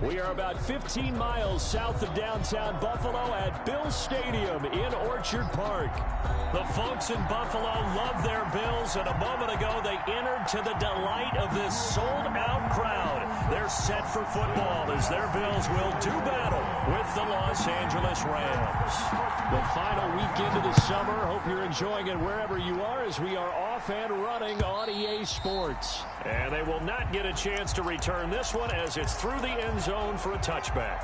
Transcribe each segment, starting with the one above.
We are about 15 miles south of downtown Buffalo at Bills Stadium in Orchard Park. The folks in Buffalo love their Bills, and a moment ago they entered to the delight of this sold-out crowd. They're set for football as their Bills will do battle with the Los Angeles Rams. The final weekend of the summer. Hope you're enjoying it wherever you are as we are off and running on EA Sports. And they will not get a chance to return this one as it's through the end zone for a touchback.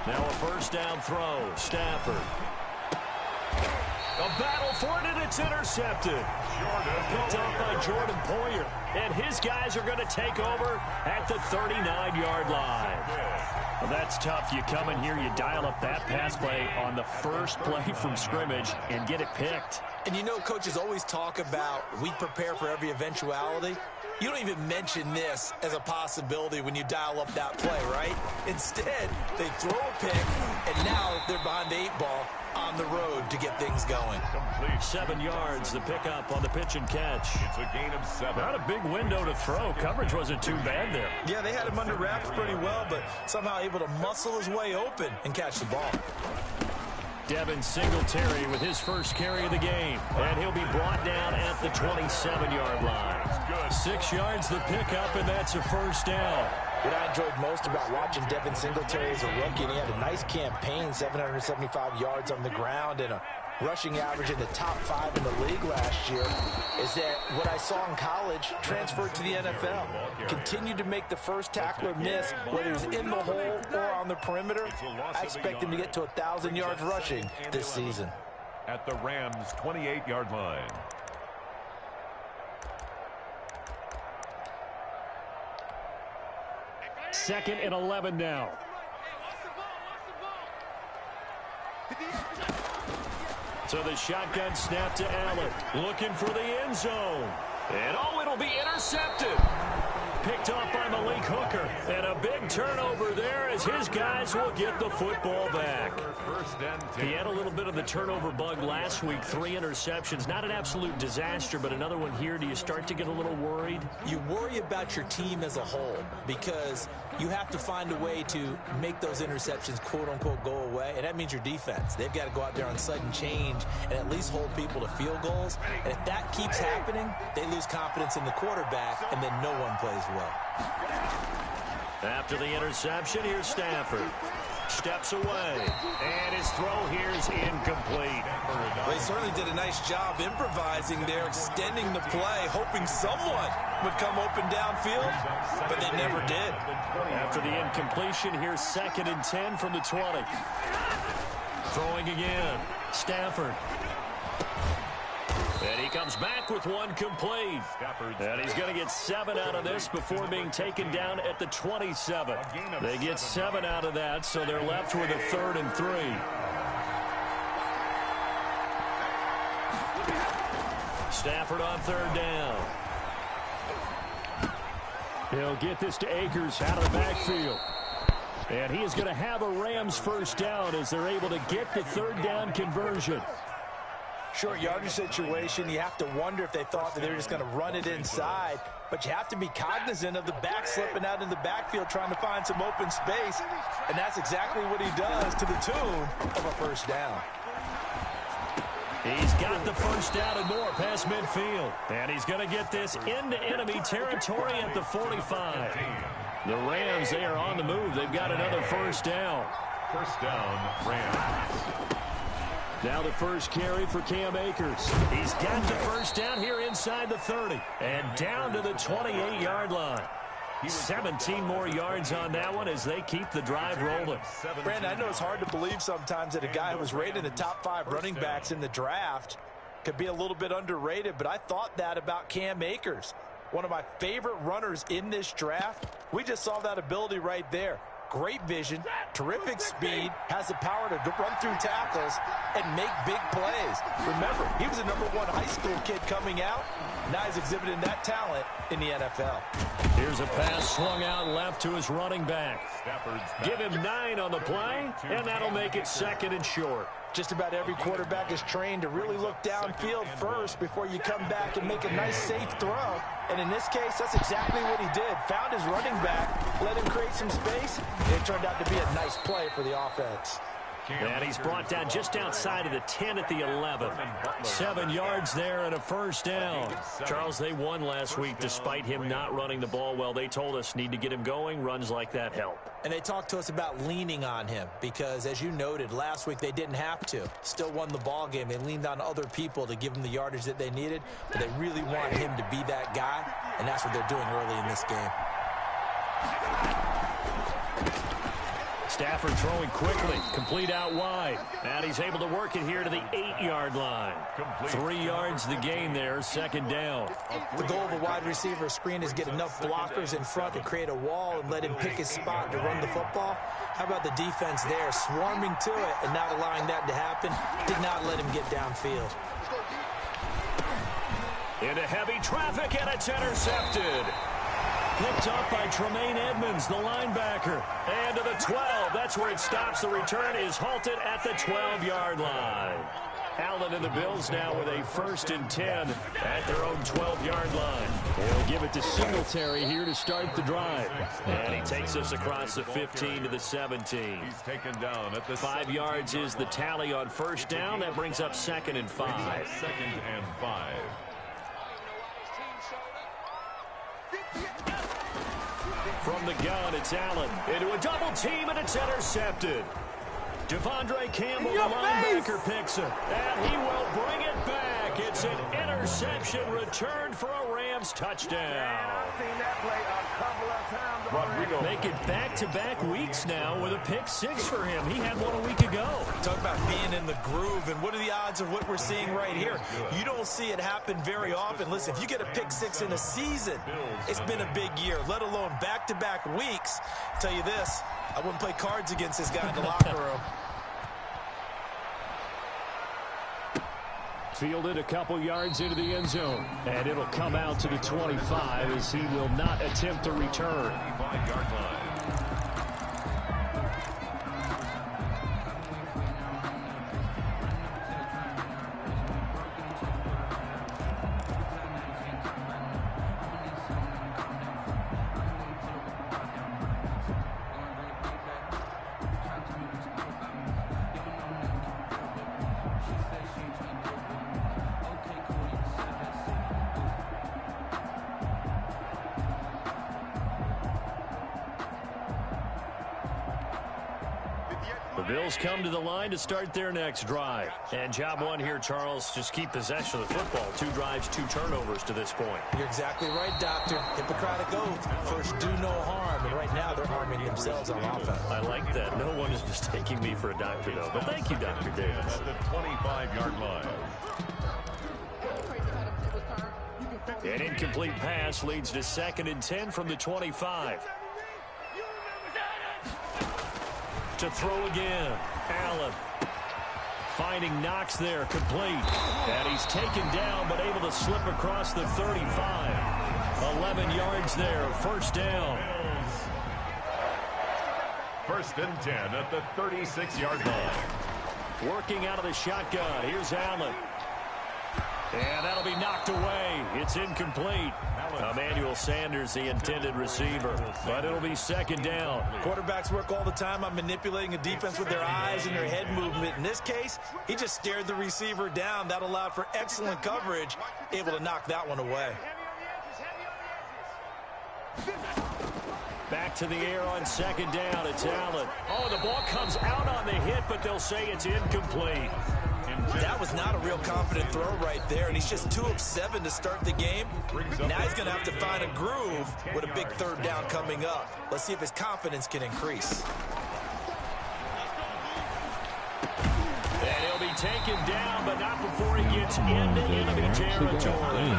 Now a first down throw. Stafford. A battle for it, and it's intercepted. Picked up by Jordan Poyer. And his guys are going to take over at the 39-yard line. Well, that's tough. You come in here, you dial up that pass play on the first play from scrimmage and get it picked. And you know, coaches always talk about we prepare for every eventuality. You don't even mention this as a possibility when you dial up that play, right? Instead, they throw a pick, and now they're behind the 8-ball on the road to get things going. Complete. 7 yards, the pickup on the pitch and catch. It's a gain of 7. Not a big window to throw. Coverage wasn't too bad there. Yeah, they had him under wraps pretty well, but somehow able to muscle his way open and catch the ball. Devin Singletary with his first carry of the game. And he'll be brought down at the 27-yard line. 6 yards the pickup, and that's a first down. What I enjoyed most about watching Devin Singletary as a rookie, and he had a nice campaign, 775 yards on the ground and a rushing average in the top 5 in the league last year, is that what I saw in college transferred to the NFL. Continued to make the first tackler miss, whether he's in the hole or on the perimeter. I expect him to get to 1,000 yards rushing this season. At the Rams' 28-yard line. Second and 11 now. So the shotgun snap to Allen. Looking for the end zone. And oh, it'll be intercepted. Picked off by Malik Hooker. And a big turnover there as his guys will get the football back. He had a little bit of the turnover bug last week. 3 interceptions. Not an absolute disaster, but another one here. Do you start to get a little worried? You worry about your team as a whole because you have to find a way to make those interceptions, quote-unquote, go away. And that means your defense. They've got to go out there on sudden change and at least hold people to field goals. And if that keeps happening, they lose confidence in the quarterback, and then no one plays well. After the interception, here's Stafford. Steps away, and his throw here is incomplete. Well, he certainly did a nice job improvising there, extending the play, hoping someone would come open downfield, but they never did. After the incompletion, here's 2nd and 10 from the 20. Throwing again, Stafford. And he comes back with one complete. And he's going to get 7 out of this before being taken down at the 27. They get 7 out of that, so they're left with a 3rd and 3. Stafford on 3rd down. He'll get this to Akers out of the backfield. And he is going to have a Rams first down as they're able to get the 3rd down conversion. Short yardage situation, you have to wonder if they thought that they were just going to run it inside. But you have to be cognizant of the back slipping out in the backfield trying to find some open space. And that's exactly what he does to the tune of a first down. He's got the first down and more past midfield. And he's going to get this into enemy territory at the 45. The Rams, they are on the move. They've got another first down. First down, Rams. Now the first carry for Cam Akers. He's got the first down here inside the 30. And down to the 28-yard line. 17 more yards on that one as they keep the drive rolling. Brandon, I know it's hard to believe sometimes that a guy who was rated in the top 5 running backs in the draft could be a little bit underrated, but I thought that about Cam Akers. One of my favorite runners in this draft. We just saw that ability right there. Great vision, terrific speed, has the power to run through tackles and make big plays. Remember, he was a #1 high school kid coming out. Now he's exhibiting that talent in the NFL. Here's a pass swung out left to his running back. Give him 9 on the play, and that'll make it 2nd and short. Just about every quarterback is trained to really look downfield first before you come back and make a nice, safe throw. And in this case, that's exactly what he did. Found his running back, let him create some space, and it turned out to be a nice play for the offense. And he's brought down just outside of the 10 at the 11. 7 yards there and a first down. Charles, they won last week despite him not running the ball well. They told us need to get him going. Runs like that help. And they talked to us about leaning on him because, as you noted, last week they didn't have to. Still won the ball game. They leaned on other people to give them the yardage that they needed, but they really want him to be that guy, and that's what they're doing early in this game. Stafford throwing quickly, complete out wide. And he's able to work it here to the 8-yard line. 3 yards the gain there, 2nd down. The goal of a wide receiver screen is get enough blockers in front to create a wall and let him pick his spot to run the football. How about the defense there, swarming to it and not allowing that to happen? Did not let him get downfield. Into heavy traffic, and it's intercepted. Picked up by Tremaine Edmonds, the linebacker. And to the 12. That's where it stops. The return is halted at the 12-yard line. Allen and the Bills now with a 1st and 10 at their own 12-yard line. They'll give it to Singletary here to start the drive. And he takes us across the 15 to the 17. He's taken down at the 5 yards is the tally on first down. That brings up 2nd and 5. 2nd and 5. From the gun, it's Allen. Into a double team, and it's intercepted. Devondre Campbell, the linebacker, picks it. And he will bring it back. It's an interception returned for a Rams touchdown. I've seen that play a couple of times already. Make it back-to-back weeks now with a pick 6 for him. He had one a week ago. Talk about being in the groove, and what are the odds of what we're seeing right here? You don't see it happen very often. Listen, if you get a pick 6 in a season, it's been a big year, let alone back-to-back weeks. I'll tell you this, I wouldn't play cards against this guy in the locker room. Fielded a couple yards into the end zone. And it'll come out to the 25 as he will not attempt to return. 25-yard line. Bills come to the line to start their next drive. And job one here, Charles, just keep possession of the football. 2 drives, 2 turnovers to this point. You're exactly right, Doctor. Hippocratic oath. First, do no harm. And right now, they're harming themselves on offense. I like that. No one is mistaking me for a doctor, though. But thank you, Dr. Davis. At the 25-yard line. An incomplete pass leads to 2nd and 10 from the 25. To throw again. Allen finding Knox there, complete. And he's taken down, but able to slip across the 35. 11 yards there, first down. 1st and 10 at the 36-yard line. Working out of the shotgun. Here's Allen. And that'll be knocked away. It's incomplete. Emmanuel Sanders, the intended receiver. But it'll be 2nd down. Quarterbacks work all the time on manipulating a defense with their eyes and their head movement. In this case, he just stared the receiver down. That allowed for excellent coverage, able to knock that one away. Back to the air on 2nd down. It's Allen. Oh, the ball comes out on the hit, but they'll say it's incomplete. That was not a real confident throw right there, and he's just 2 of 7 to start the game. Now he's going to have to find a groove with a big 3rd down coming up. Let's see if his confidence can increase. And he'll be taken down, but not before he gets into enemy territory.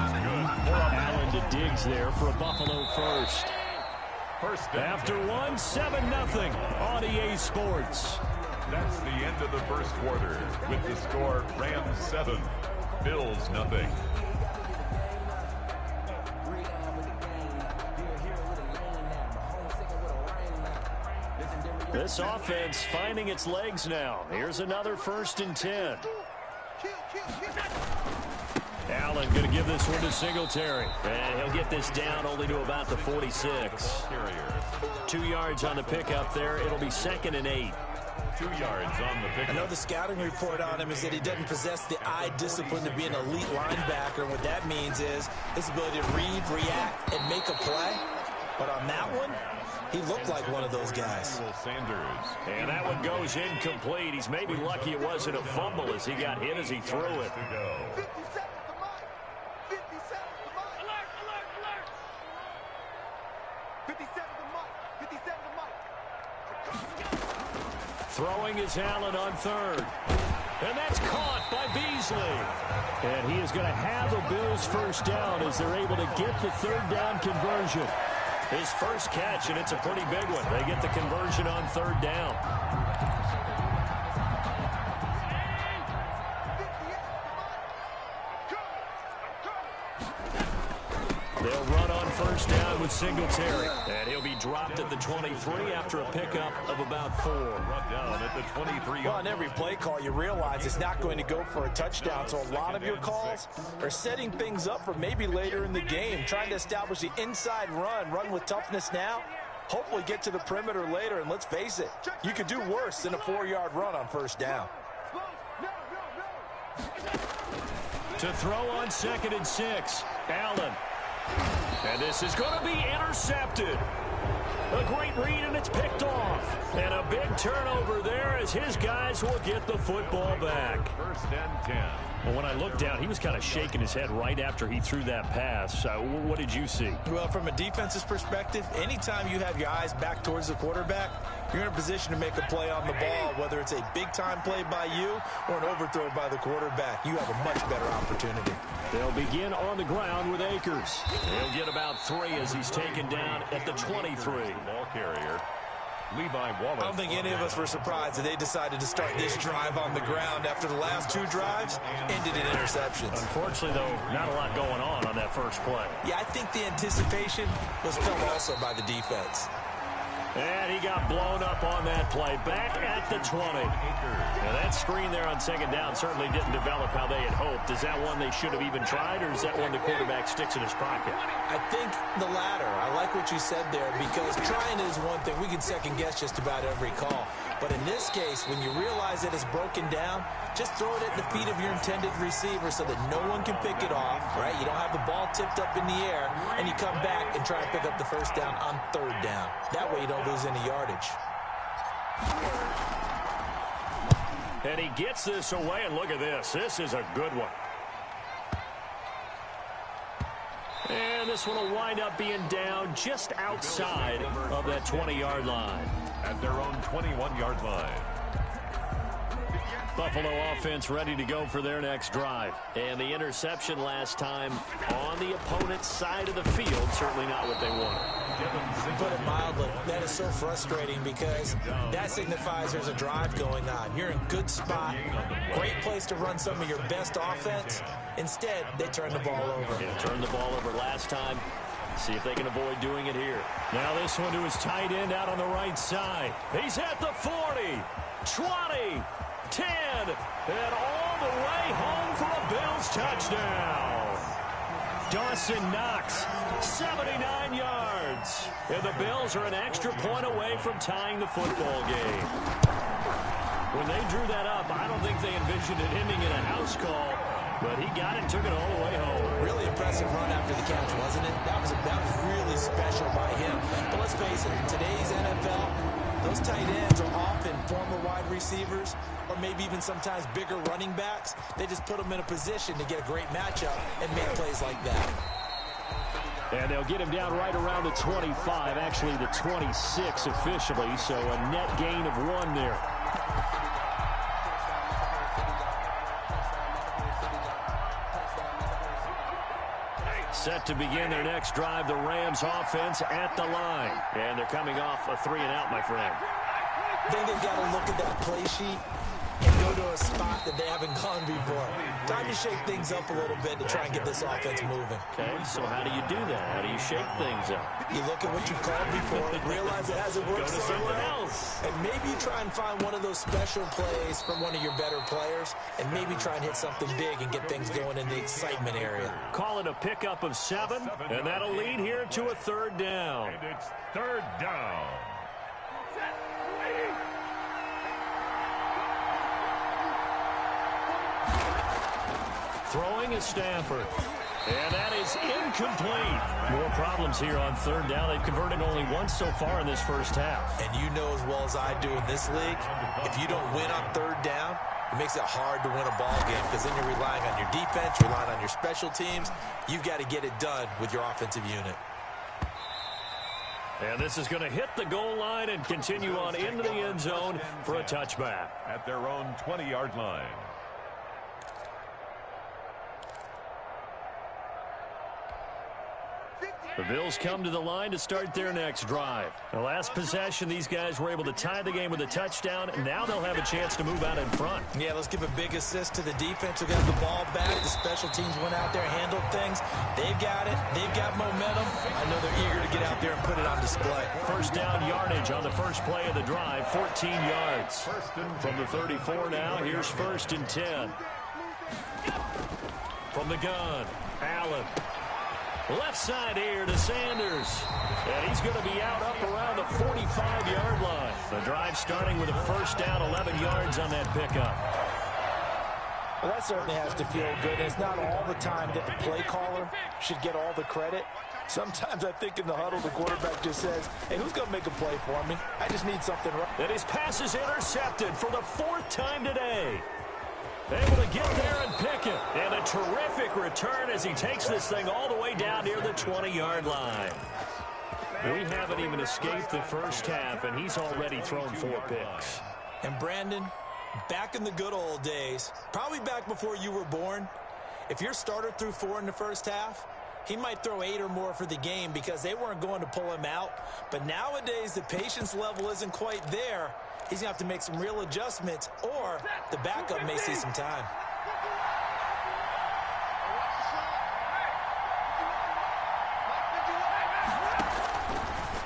Allen to Diggs there for a Buffalo first. After one, 7-0 on EA Sports. That's the end of the first quarter with the score Rams 7, Bills 0. This offense finding its legs now. Here's another 1st and 10. Allen going to give this one to Singletary. And he'll get this down only to about the 46. 2 yards on the pickup there. It'll be 2nd and 8. 2 yards on the pickup. I know the scouting report on him is that he doesn't possess the eye discipline to be an elite linebacker. And what that means is his ability to read, react, and make a play. But on that one, he looked like one of those guys. And that one goes incomplete. He's maybe lucky it wasn't a fumble as he got hit as he threw it. Throwing is Allen on 3rd. And that's caught by Beasley. And he is going to have a Bills first down as they're able to get the 3rd down conversion. His first catch, and it's a pretty big one. They get the conversion on 3rd down. They'll run on 1st down with Singletary. And he'll be dropped at the 23 after a pickup of about 4. Run down at the 23. Well, on every play call, you realize it's not going to go for a touchdown. So a lot of your calls are setting things up for maybe later in the game, trying to establish the inside run with toughness now. Hopefully get to the perimeter later, and let's face it, you could do worse than a 4-yard run on 1st down. To throw on 2nd and 6, Allen. And this is going to be intercepted. A great read, and it's picked off. And a big turnover there as his guys will get the football back. 1st and 10. Well, when I looked down, he was kind of shaking his head right after he threw that pass. What did you see? Well, from a defense's perspective, anytime you have your eyes back towards the quarterback, you're in a position to make a play on the ball, whether it's a big-time play by you or an overthrow by the quarterback. You have a much better opportunity. They'll begin on the ground with Akers. He'll get about 3 as he's taken down at the 23. Ball carrier. Levi Wallace. I don't think any of us were surprised that they decided to start this drive on the ground after the last 2 drives ended in interceptions. Unfortunately, though, not a lot going on that first play. Yeah, I think the anticipation was felt also by the defense. And he got blown up on that play. Back at the 20. Now that screen there on 2nd down certainly didn't develop how they had hoped. Is that one they should have even tried, or is that one the quarterback sticks in his pocket? I think the latter. I like what you said there, because trying is one thing. We can second-guess just about every call. But in this case, when you realize that it's broken down, just throw it at the feet of your intended receiver so that no one can pick it off, right? You don't have the ball tipped up in the air, and you come back and try and pick up the 1st down on 3rd down. That way you don't lose any yardage. And he gets this away, and look at this. This is a good one. And this one will wind up being down just outside of that 20-yard line. At their own 21-yard line. Buffalo offense ready to go for their next drive. And the interception last time on the opponent's side of the field, certainly not what they wanted. Put it mildly, that is so frustrating because that signifies there's a drive going on. You're in good spot, great place to run some of your best offense. Instead, they turn the ball over. Yeah, turned the ball over last time. See if they can avoid doing it here. Now this one to his tight end out on the right side. He's at the 40, 20, 10, and all the way home for a Bills touchdown. Dawson Knox, 79 yards. And the Bills are an extra point away from tying the football game. When they drew that up, I don't think they envisioned it ending in a house call, but he got it and took it all the way home. Really impressive run after the catch, wasn't it? That was really special by him. But let's face it, in today's NFL, those tight ends are often former wide receivers or maybe even sometimes bigger running backs. They just put them in a position to get a great matchup and make plays like that. And they'll get him down right around the 25, actually the 26 officially, so a net gain of 1 there. Set to begin their next drive, the Rams offense at the line. And they're coming off a 3-and-out, my friend. I think they've got to look at that play sheet and go to a spot that they haven't gone before. Time to shake things up a little bit to try and get this offense moving. Okay, so how do you do that? How do you shake things up? You look at what you called before, realize it hasn't worked Go to something else. and maybe you try and find one of those special plays from one of your better players, and maybe try and hit something big and get things going in the excitement area. Call it a pickup of 7, and that'll lead here to a 3rd down. And it's 3rd down. Throwing is Stafford. And that is incomplete. More problems here on 3rd down. They've converted only once so far in this first half. And you know as well as I do in this league, if you don't win on 3rd down, it makes it hard to win a ball game because then you're relying on your defense, relying on your special teams. You've got to get it done with your offensive unit. And this is going to hit the goal line and continue on into the end zone for a touchback. At their own 20-yard line. The Bills come to the line to start their next drive. The last possession, these guys were able to tie the game with a touchdown, and now they'll have a chance to move out in front. Yeah, let's give a big assist to the defense who got the ball back. The special teams went out there, handled things. They've got it. They've got momentum. I know they're eager to get out there and put it on display. First down yardage on the first play of the drive, 14 yards. From the 34 now, here's 1st and 10. From the gun, Allen. Left side here to Sanders. And he's going to be out up around the 45-yard line. The drive starting with a first down, 11 yards on that pickup. Well, that certainly has to feel good. It's not all the time that the play caller should get all the credit. Sometimes I think in the huddle, the quarterback just says, hey, who's going to make a play for me? I just need something right. And his pass is intercepted for the 4th time today. Able to get there and pick it. And a terrific return as he takes this thing all the way down near the 20-yard line. We haven't even escaped the first half, and he's already thrown 4 picks. And Brandon, back in the good old days, probably back before you were born, if your starter threw 4 in the first half, he might throw 8 or more for the game because they weren't going to pull him out. But nowadays, the patience level isn't quite there. He's going to have to make some real adjustments, or the backup may see some time.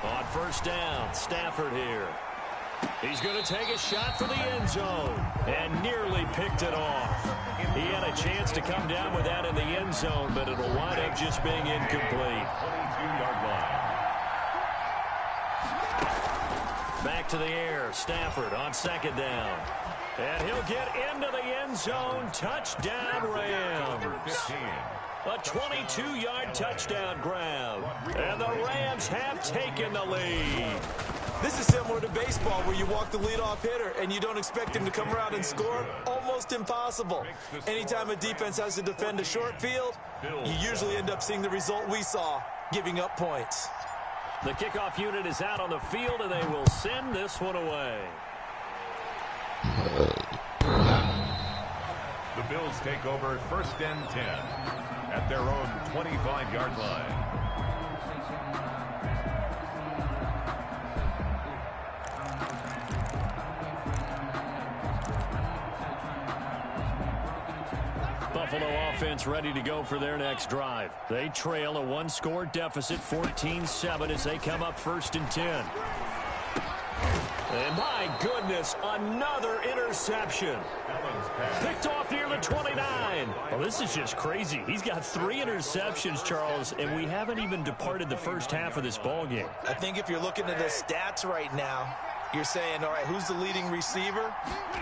On first down, Stafford here. He's going to take a shot for the end zone and nearly picked it off. He had a chance to come down with that in the end zone, but it'll wind up just being incomplete. 22-yard line. Back to the air, Stafford on 2nd down. And he'll get into the end zone. Touchdown, Rams. A 22-yard touchdown grab. And the Rams have taken the lead. This is similar to baseball where you walk the leadoff hitter and you don't expect him to come around and score. Almost impossible. Anytime a defense has to defend a short field, you usually end up seeing the result we saw, giving up points. The kickoff unit is out on the field, and they will send this one away. The Bills take over 1st and 10 at their own 25-yard line. Buffalo offense ready to go for their next drive. They trail a 1-score deficit, 14-7, as they come up 1st and 10. And my goodness, another interception. Picked off near the 29. Well, this is just crazy. He's got 3 interceptions, Charles, and we haven't even departed the first half of this ball game. I think if you're looking at the stats right now, you're saying, all right, who's the leading receiver?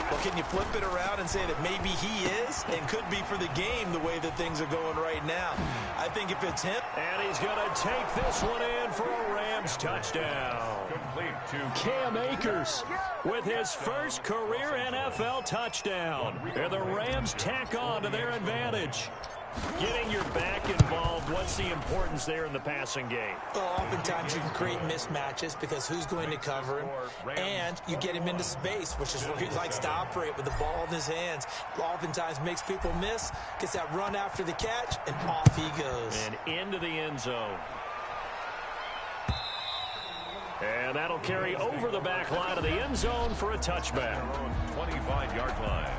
Well, can you flip it around and say that maybe he is and could be for the game the way that things are going right now? I think if it's him. And he's going to take this one in for a Rams touchdown. Complete to Cam Akers with his first career NFL touchdown. And the Rams tack on to their advantage. Getting your back involved, what's the importance there in the passing game? Well, oftentimes you can create mismatches because who's going to cover him, and you get him into space, which is where he likes to operate with the ball in his hands. Oftentimes makes people miss, gets that run after the catch, and off he goes. And into the end zone. And that'll carry over the back line of the end zone for a touchback. 25-yard line.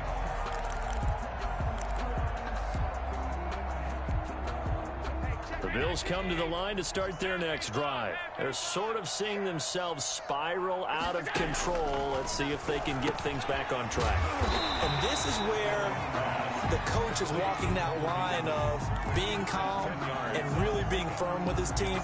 The Bills come to the line to start their next drive. They're sort of seeing themselves spiral out of control. Let's see if they can get things back on track. And this is where the coach is walking that line of being calm and really being firm with his team.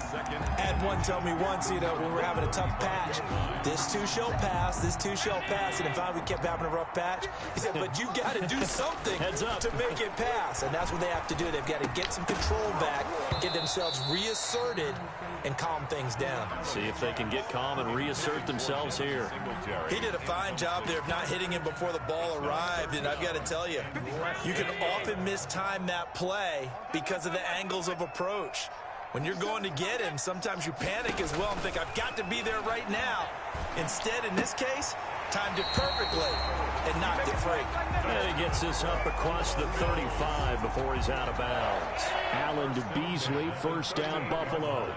Had one tell me once, when we're having a tough patch, this too shall pass, this too shall pass. And if we kept having a rough patch, he said, but you got to do something to make it pass. And that's what they have to do. They've got to get some control back, get themselves reasserted, and calm things down. See if they can get calm and reassert themselves here. He did a fine job there of not hitting him before the ball arrived, and I've got to tell you, you can often mistime that play because of the angles of approach. When you're going to get him, sometimes you panic as well and think, I've got to be there right now. Instead, in this case, timed it perfectly and knocked it free. And he gets this up across the 35 before he's out of bounds. Allen to Beasley, first down, Buffalo.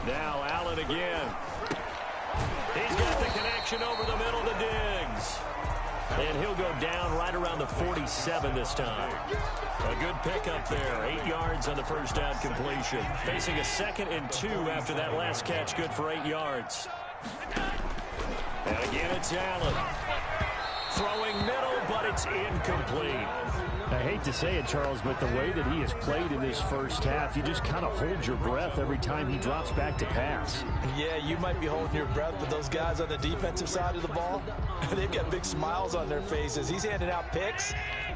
Now Allen again. He's got the connection over the middle to Diggs. And he'll go down right around the 47 this time. A good pickup there. 8 yards on the first down completion. Facing a 2nd and 2 after that last catch. Good for 8 yards. And again, it's Allen. Throwing middle, but it's incomplete. I hate to say it, Charles, but the way that he has played in this first half, you just kind of hold your breath every time he drops back to pass. Yeah, you might be holding your breath, but those guys on the defensive side of the ball, they've got big smiles on their faces. He's handing out picks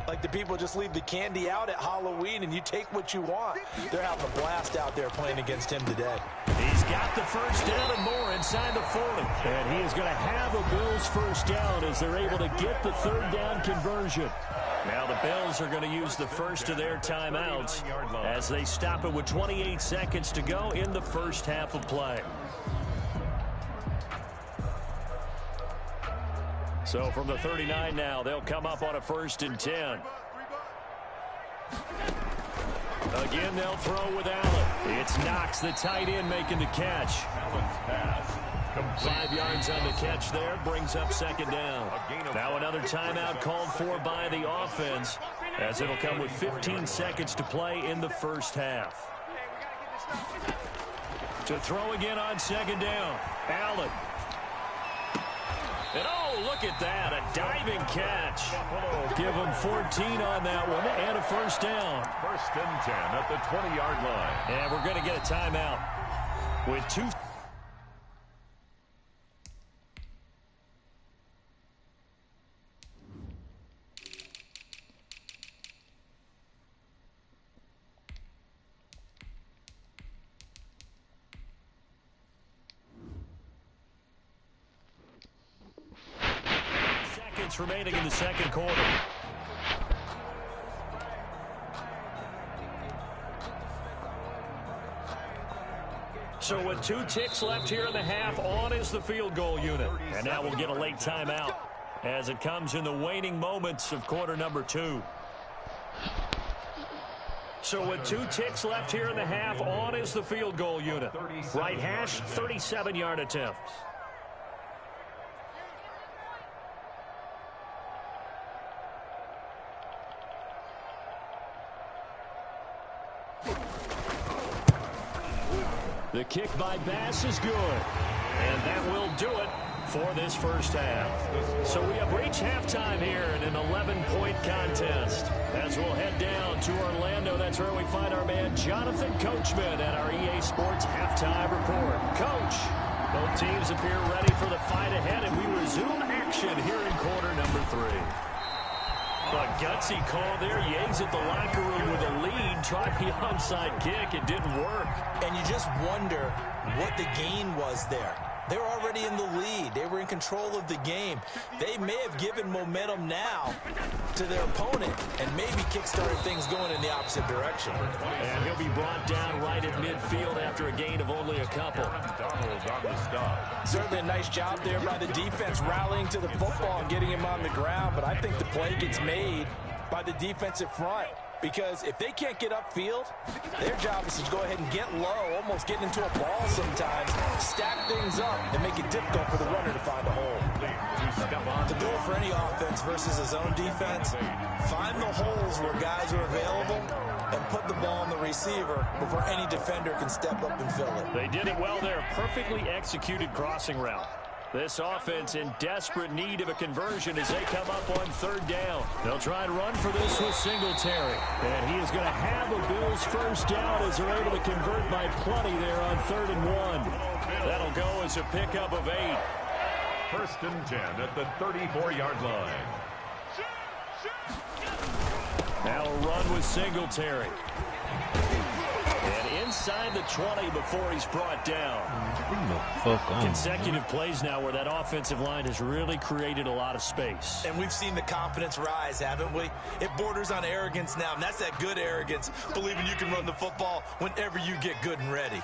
like the people just leave the candy out at Halloween and you take what you want. They're having a blast out there playing against him today. He's got the first down and more inside the 40. And he is going to have a Bills first down as they're able to get the 3rd down conversion. Now the Bills are going to use the first of their timeouts as they stop it with 28 seconds to go in the first half of play. So from the 39 now, they'll come up on a 1st and 10. Again, they'll throw with Allen. It's Knox, the tight end, making the catch. 5 yards on the catch there, brings up 2nd down. Now another timeout called for by the offense, as it'll come with 15 seconds to play in the first half. To throw again on 2nd down, Allen. And oh, look at that, a diving catch. Give him 14 on that one and a first down. 1st and 10 at the 20-yard line. And we're going to get a timeout with 2. Remaining in the 2nd quarter. So with 2 ticks left here in the half, on is the field goal unit. And now we'll get a late timeout as it comes in the waning moments of quarter number 2. So with 2 ticks left here in the half, on is the field goal unit. Right hash, 37-yard attempt. The kick by Bass is good. And that will do it for this first half. So we have reached halftime here in an 11-point contest. As we'll head down to Orlando, that's where we find our man Jonathan Coachman at our EA Sports Halftime Report. Coach, both teams appear ready for the fight ahead, and we resume action here in quarter number 3. A gutsy call there. He exits the locker room with a lead. Tried the onside kick. It didn't work. And you just wonder what the gain was there. They were already in the lead. They were in control of the game. They may have given momentum now to their opponent and maybe kickstarted things going in the opposite direction. And he'll be brought down right at midfield after a gain of only a couple. Donald on the stop. Certainly a nice job there by the defense rallying to the football and getting him on the ground, but I think the play gets made by the defensive front. Because if they can't get upfield, their job is to go ahead and get low, almost get into a ball sometimes, stack things up, and make it difficult for the runner to find a hole. The goal for any offense versus a zone defense, find the holes where guys are available and put the ball on the receiver before any defender can step up and fill it. They did it well there. Perfectly executed crossing route. This offense in desperate need of a conversion as they come up on third down. They'll try and run for this with Singletary. And he is going to have a Bills first down as they're able to convert by plenty there on 3rd and 1. That'll go as a pickup of 8. 1st and 10 at the 34-yard line. Now a run with Singletary. And inside the 20 before he's brought down. Consecutive plays now where that offensive line has really created a lot of space. And we've seen the confidence rise, haven't we? It borders on arrogance now, and that's that good arrogance, believing you can run the football whenever you get good and ready.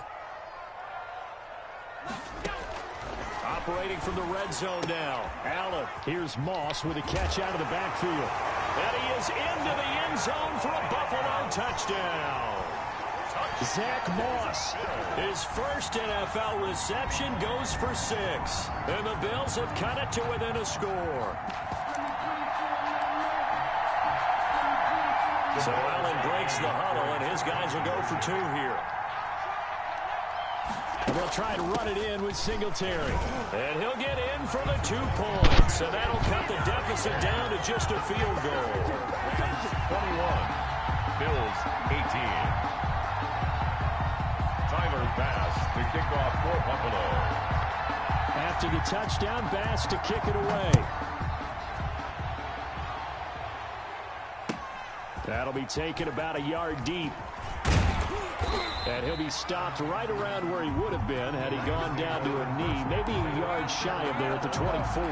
Operating from the red zone now. Allen. Here's Moss with a catch out of the backfield. And he is into the end zone for a Buffalo touchdown. Zach Moss, his first NFL reception, goes for 6. And the Bills have cut it to within a score. So Allen breaks the huddle, and his guys will go for 2 here. And they'll try to run it in with Singletary. And he'll get in for the 2 points. So that'll cut the deficit down to just a field goal. 21. Bills 18. Tyler Bass to kick off for Buffalo. After the touchdown, Bass to kick it away. That'll be taken about a yard deep. And he'll be stopped right around where he would have been had he gone down to a knee, maybe a yard shy of there at the 24.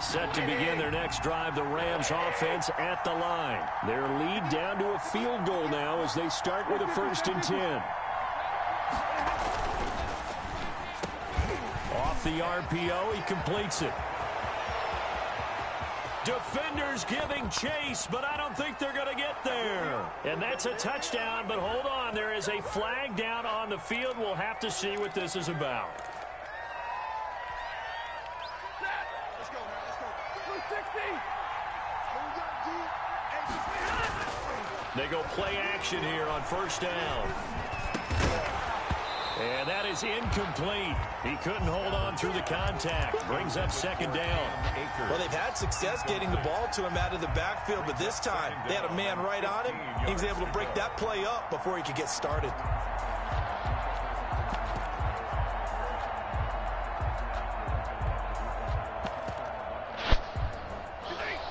Set to begin their next drive, the Rams offense at the line. Their lead down to a field goal now as they start with a 1st and 10. Off the RPO, he completes it. Defenders giving chase, but I don't think they're going to get there. And that's a touchdown, but hold on. There is a flag down on the field. We'll have to see what this is about. They go play action here on 1st down. And that is incomplete. He couldn't hold on through the contact. Brings up 2nd down. Well, they've had success getting the ball to him out of the backfield, but this time they had a man right on him. He was able to break that play up before he could get started.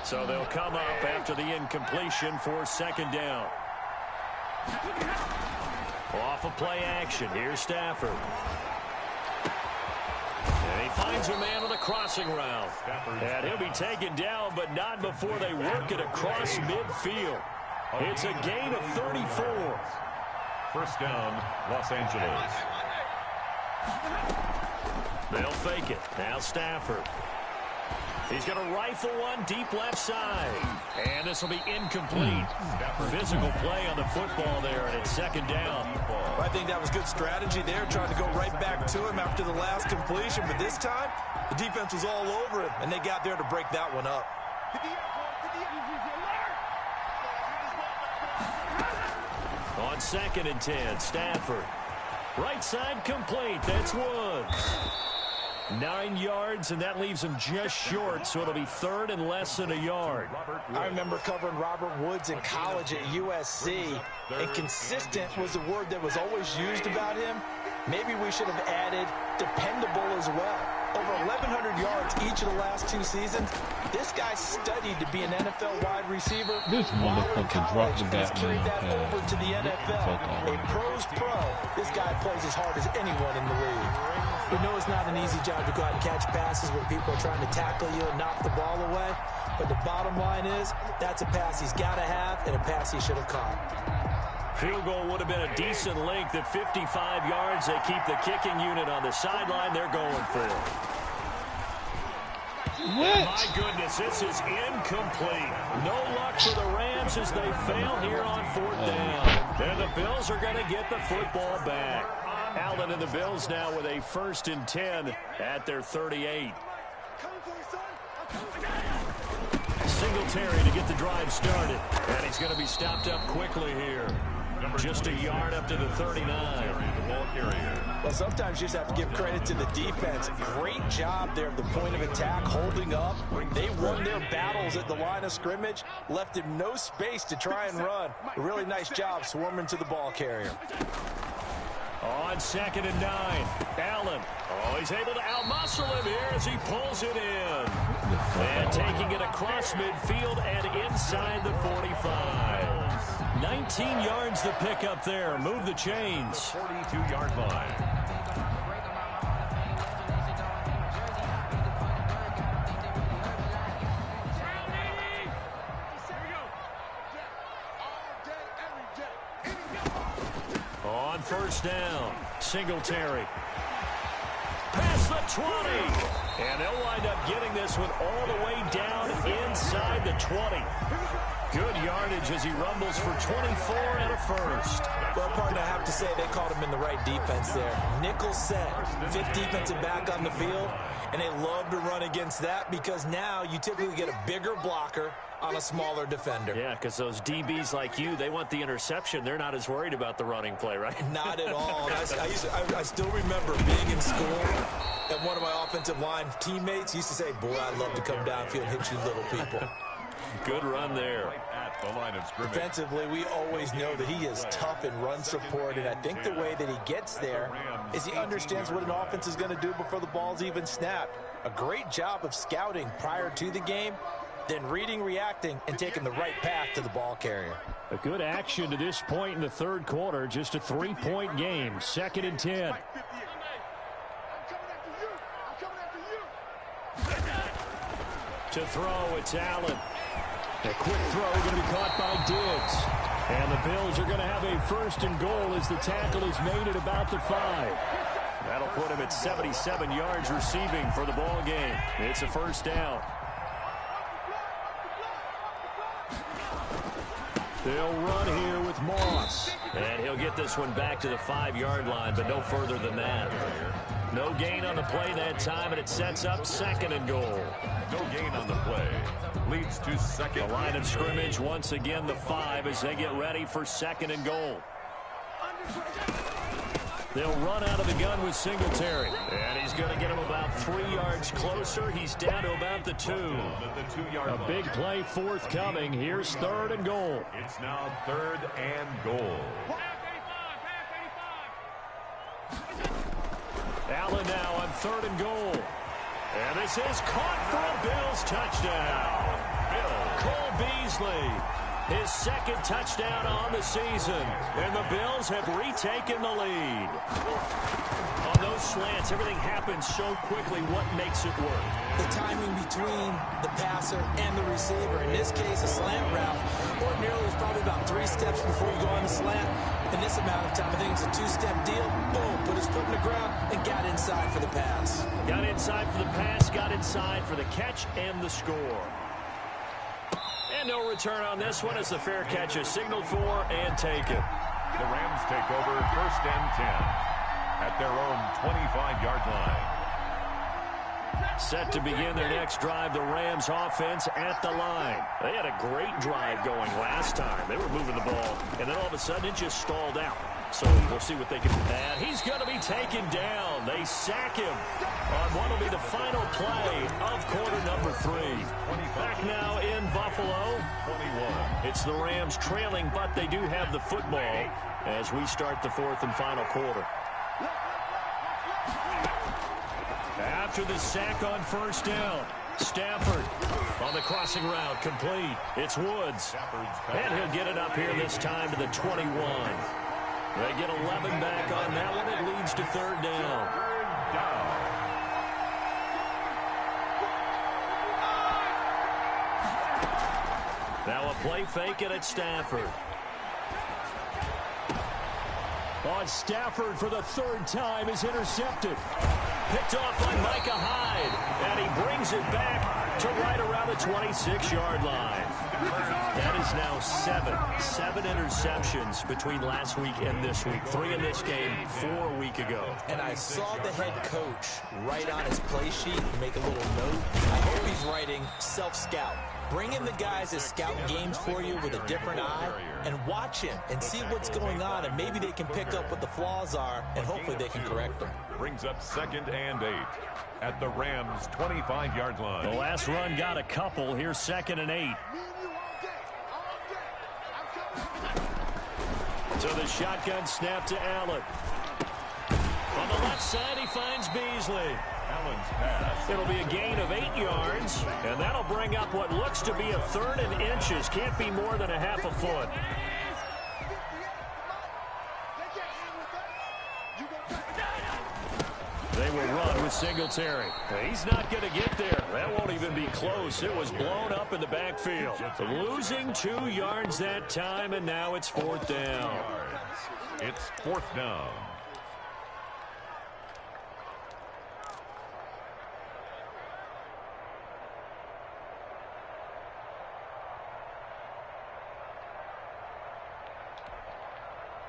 So they'll come up after the incompletion for 2nd down. Off of play action. Here's Stafford. And he finds a man on the crossing route. And he'll be taken down, but not before they work it across midfield. It's a gain of 34. 1st down, Los Angeles. They'll fake it. Now Stafford. He's going to rifle one deep left side. And this will be incomplete. Physical play on the football there, and it's 2nd down. I think that was good strategy there, trying to go right back to him after the last completion. But this time, the defense was all over him, and they got there to break that one up. On 2nd and 10, Stafford. Right side complete. That's Woods. 9 yards, and that leaves him just short, so it'll be 3rd and less than a yard. I remember covering Robert Woods in college at USC, and consistent was the word that was always used about him. Maybe we should have added dependable as well. over 1,100 yards each of the last 2 seasons. This guy studied to be an NFL wide receiver. This motherfucker dropped the He's carried that Batman over to the NFL. A pro's pro. This guy plays as hard as anyone in the league. We know it's not an easy job to go out and catch passes where people are trying to tackle you and knock the ball away. But the bottom line is, that's a pass he's got to have and a pass he should have caught. Field goal would have been a decent length at 55 yards. They keep the kicking unit on the sideline. They're going for it. What? My goodness, this is incomplete. No luck for the Rams as they fail here on 4th down. And the Bills are going to get the football back. Allen and the Bills now with a 1st and 10 at their 38. Singletary to get the drive started. And he's going to be stopped up quickly here. Just a yard up to the 39. Well, sometimes you just have to give credit to the defense. Great job there at the point of attack, holding up. They won their battles at the line of scrimmage, left him no space to try and run. A really nice job swarming to the ball carrier. On 2nd and 9, Allen. Oh, he's able to outmuscle him here as he pulls it in. And taking it across midfield and inside the 45. 19 yards to pick up there. Move the chains. 42-yard line. On 1st down, Singletary. Past the 20. And they'll wind up getting this one all the way down inside the 20. Good yardage as he rumbles for 24 and a 1st. Well, partner, I have to say they called him in the right defense there. Nickel set, 5th defensive back on the field, and they love to run against that because now you typically get a bigger blocker on a smaller defender. Yeah, because those DBs like you, they want the interception. They're not as worried about the running play, right? Not at all. I still remember being in school, and one of my offensive line teammates used to say, boy, I'd love to come downfield and hit you little people. Good run there. Right at the line of scrimmage. Defensively, we always know that he is tough in run support, and I think the way that he gets there is he understands what an offense is going to do before the ball's even snapped. A great job of scouting prior to the game, then reading, reacting, and taking the right path to the ball carrier. A good action to this point in the 3rd quarter. Just a 3-point game. 2nd and 10. To throw, it's Allen. A quick throw going to be caught by Diggs. And the Bills are going to have a 1st and goal as the tackle is made at about the 5. That'll put him at 77 yards receiving for the ball game. It's a 1st down. They'll run here with Moss. And he'll get this one back to the 5-yard line, but no further than that. No gain on the play that time, and it sets up 2nd and goal. No gain on the play. Leads to 2nd. The line of scrimmage, once again, the 5 as they get ready for 2nd and goal. They'll run out of the gun with Singletary. And he's going to get him about 3 yards closer. He's down to about the 2. A big play forthcoming. Here's 3rd and goal. It's now 3rd and goal. Allen now on 3rd and goal. And this is caught for a Bills touchdown. Cole Beasley, his 2nd touchdown on the season. And the Bills have retaken the lead. On those slants, everything happens so quickly. What makes it work? The timing between the passer and the receiver. In this case, a slant route. Ordinarily, it's probably about 3 steps before you go on the slant. In this amount of time, I think it's a 2-step deal. Boom, put his foot in the ground and got inside for the pass. Got inside for the pass, got inside for the catch and the score. And no return on this one as the fair catch is signaled for and taken. The Rams take over 1st and 10 at their own 25-yard line. Set to begin their next drive, the Rams offense at the line. They had a great drive going last time. They were moving the ball, and then all of a sudden it just stalled out. So we'll see what they can do. And he's going to be taken down. They sack him on what will be the final play of quarter number 3. Back now in Buffalo. 21. It's the Rams trailing, but they do have the football as we start the 4th and final quarter. After the sack on first down, Stafford on the crossing route, complete. It's Woods. And he'll get it up here this time to the 21. They get 11 back on that one. It leads to third down. Now a play fake, and it's Stafford. On Stafford for the third time is intercepted. Picked off by Micah Hyde, and he brings it back to right around the 26-yard line. That is now seven interceptions between last week and this week. 3 in this game, 4 a week ago. And I saw the head coach write on his play sheet and make a little note. I hope he's writing self-scout. Bring in the guys that scout games for you with a different eye and watch him and see what's going on, and maybe they can pick up what the flaws are, and hopefully they can correct them. Brings up 2nd and 8 at the Rams' 25-yard line. The last run got a couple. Here's 2nd and 8. So the shotgun snap to Allen. On the left side, he finds Beasley. Allen's pass. It'll be a gain of 8 yards, and that'll bring up what looks to be a 3rd and inches. Can't be more than a half a foot. They will run with Singletary. He's not going to get there. That won't even be close. It was blown up in the backfield. Losing 2 yards that time, and now it's 4th down. It's 4th down.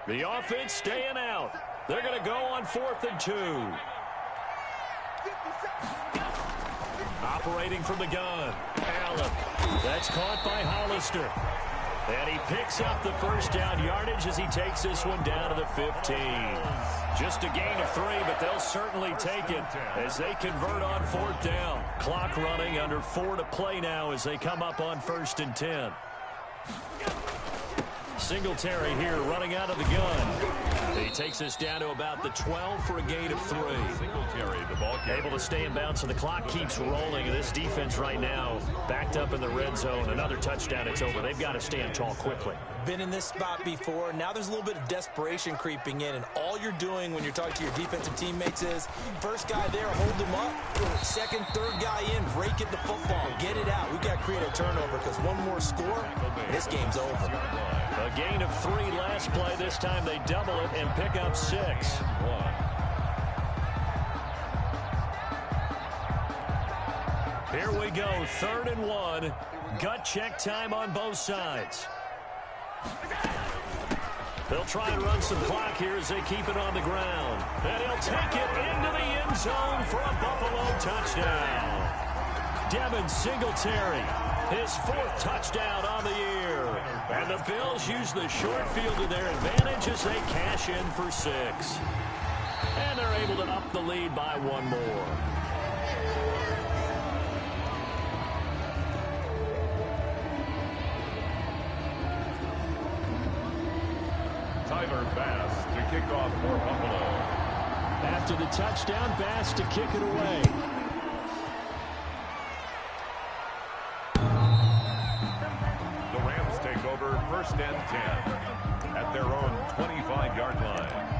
The offense staying out. They're going to go on 4th and 2. Operating from the gun. Allen. That's caught by Hollister. And he picks up the first down yardage as he takes this one down to the 15. Just a gain of 3, but they'll certainly take it as they convert on 4th down. Clock running, under 4 to play now as they come up on 1st and 10. Singletary here running out of the gun. He takes us down to about the 12 for a gain of 3. Singletary, the ball carrier. Able to stay in bounds, so the clock keeps rolling. This defense right now backed up in the red zone. Another touchdown, it's over. They've got to stand tall quickly. Been in this spot before. Now there's a little bit of desperation creeping in, and all you're doing when you're talking to your defensive teammates is first guy there, hold him up. Second, third guy in, break it the football. Get it out. We've got to create a turnover because one more score, this game's over. A gain of 3 last play. This time they double it and pick up 6. Here we go, 3rd and 1. Gut check time on both sides. They'll try and run some clock here as they keep it on the ground. And he'll take it into the end zone for a Buffalo touchdown. Devin Singletary, his 4th touchdown on the year. And the Bills use the short field to their advantage as they cash in for 6. And they're able to up the lead by 1 more. Tyler Bass to kick off for Buffalo. After the touchdown, Bass to kick it away. The Rams take over 1st and 10 at their own 25-yard line.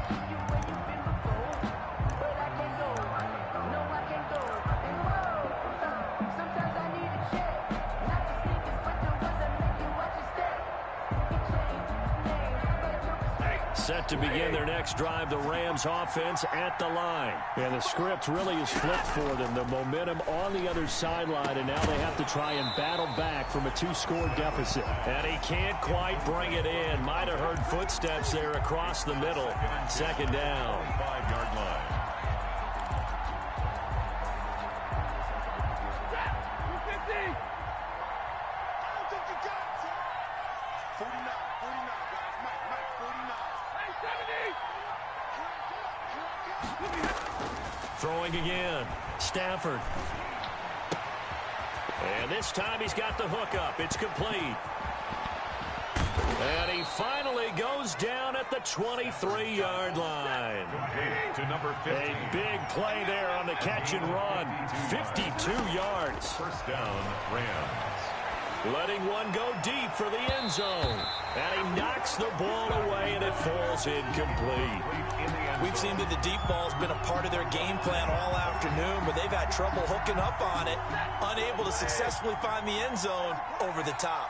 Set to begin their next drive, the Rams offense at the line. And the script really is flipped for them. The momentum on the other sideline, and now they have to try and battle back from a 2-score deficit. And he can't quite bring it in. Might have heard footsteps there across the middle. 2nd down. 5-yard line. Throwing again. Stafford. And this time he's got the hook up. It's complete. And he finally goes down at the 23-yard line. To number 50. A big play there on the catch and run. 52 yards. First down, Rams. Letting one go deep for the end zone. And he knocks the ball away, and it falls incomplete. We've seen that the deep ball's been a part of their game plan all afternoon, but they've had trouble hooking up on it, unable to successfully find the end zone over the top.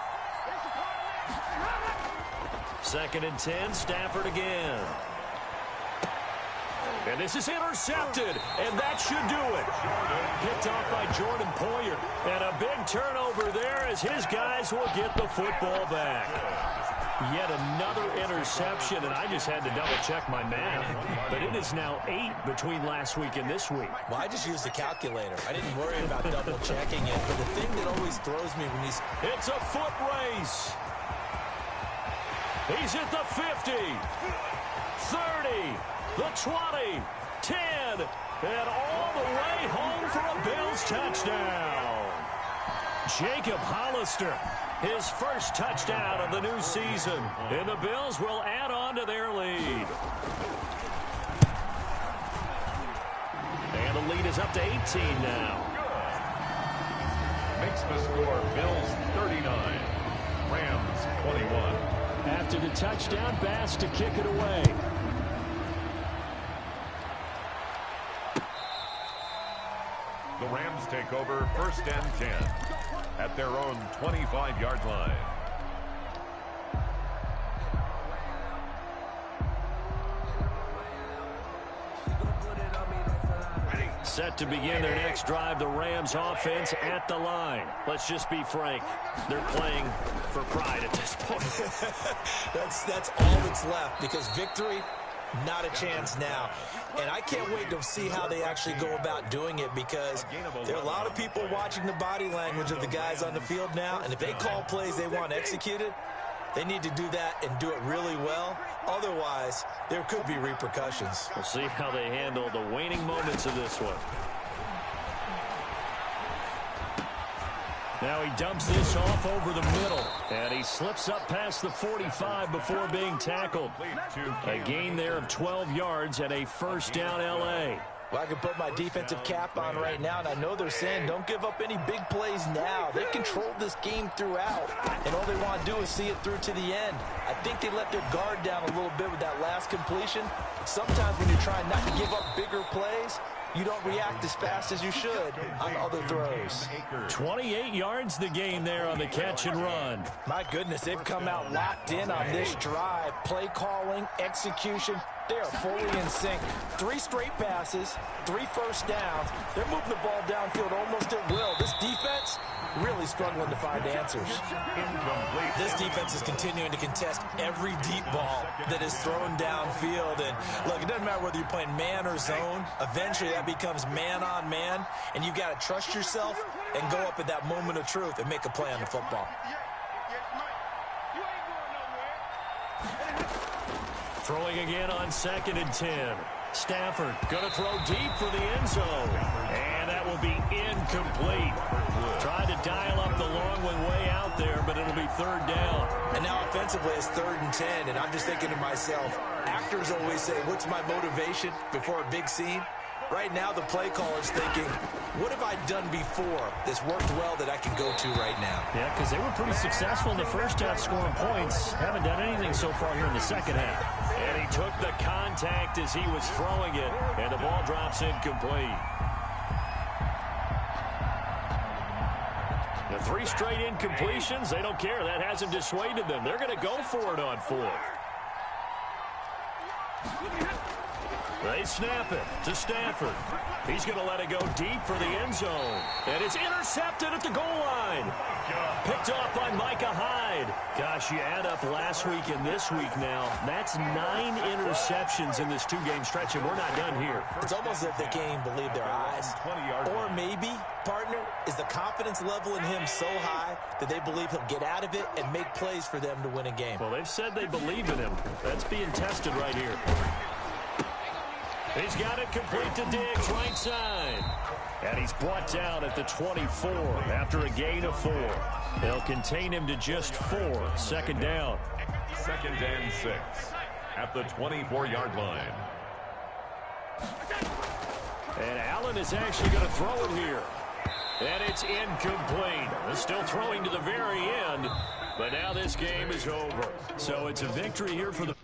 2nd and 10, Stafford again. And this is intercepted, and that should do it. Picked off by Jordan Poyer. And a big turnover there as his guys will get the football back. Yet another interception, and I just had to double-check my math. But it is now 8 between last week and this week. Well, I just used the calculator. I didn't worry about double-checking it. But the thing that always throws me when he's... It's a foot race. He's at the 50, 30, the 20, 10, and all the way home for a Bills touchdown. Jacob Hollister, his first touchdown of the new season, and the Bills will add on to their lead. And the lead is up to 18 now. Makes the score Bills 39, Rams 21. After the touchdown, Bass to kick it away. The Rams take over 1st and 10 at their own 25-yard line. Set to begin their next drive, the Rams offense at the line. Let's just be frank. They're playing for pride at this point. That's all that's left, because victory, not a chance now. And I can't wait to see how they actually go about doing it, because there are a lot of people watching the body language of the guys on the field now, and if they call plays they want executed, they need to do that and do it really well. Otherwise, there could be repercussions. We'll see how they handle the waning moments of this one. Now he dumps this off over the middle, and he slips up past the 45 before being tackled. A gain there of 12 yards and a first down L.A. Well, I can put my defensive cap on right now, and I know they're saying don't give up any big plays now. They controlled this game throughout, and all they want to do is see it through to the end. I think they let their guard down a little bit with that last completion. Sometimes when you're trying not to give up bigger plays, you don't react as fast as you should on other throws. 28 yards the gain there on the catch and run. My goodness, they've come out locked in on this drive. Play calling, execution, they are fully in sync. 3 straight passes, 3 first downs. They're moving the ball downfield almost at will. This defense really struggling to find answers. This defense is continuing to contest every deep ball that is thrown downfield. And look, it doesn't matter whether you're playing man or zone. Eventually that becomes man on man, and you've got to trust yourself and go up at that moment of truth and make a play on the football. Throwing again on 2nd and 10. Stafford going to throw deep for the end zone. And that will be incomplete. Tried to dial up the long one way out there, but it'll be 3rd down. And now offensively it's 3rd and 10, and I'm just thinking to myself, actors always say, what's my motivation before a big scene? Right now the play caller's thinking, what have I done before that's worked well that I can go to right now? Yeah, because they were pretty successful in the first half scoring points. Haven't done anything so far here in the second half. And he took the contact as he was throwing it, and the ball drops incomplete. The 3 straight incompletions, they don't care. That hasn't dissuaded them. They're going to go for it on 4th. They snap it to Stafford. He's going to let it go deep for the end zone. And it's intercepted at the goal line. Picked off by Micah Hyde. Gosh, you add up last week and this week now. That's 9 interceptions in this 2-game stretch, and we're not done here. It's almost as if they can't even believe their eyes. Or maybe, partner, is the confidence level in him so high that they believe he'll get out of it and make plays for them to win a game. Well, they've said they believe in him. That's being tested right here. He's got it complete to Diggs, right side. And he's brought down at the 24 after a gain of 4. They'll contain him to just 4, 2nd down. 2nd and 6 at the 24-yard line. And Allen is actually going to throw it here. And it's incomplete. Still throwing to the very end, but now this game is over. So it's a victory here for the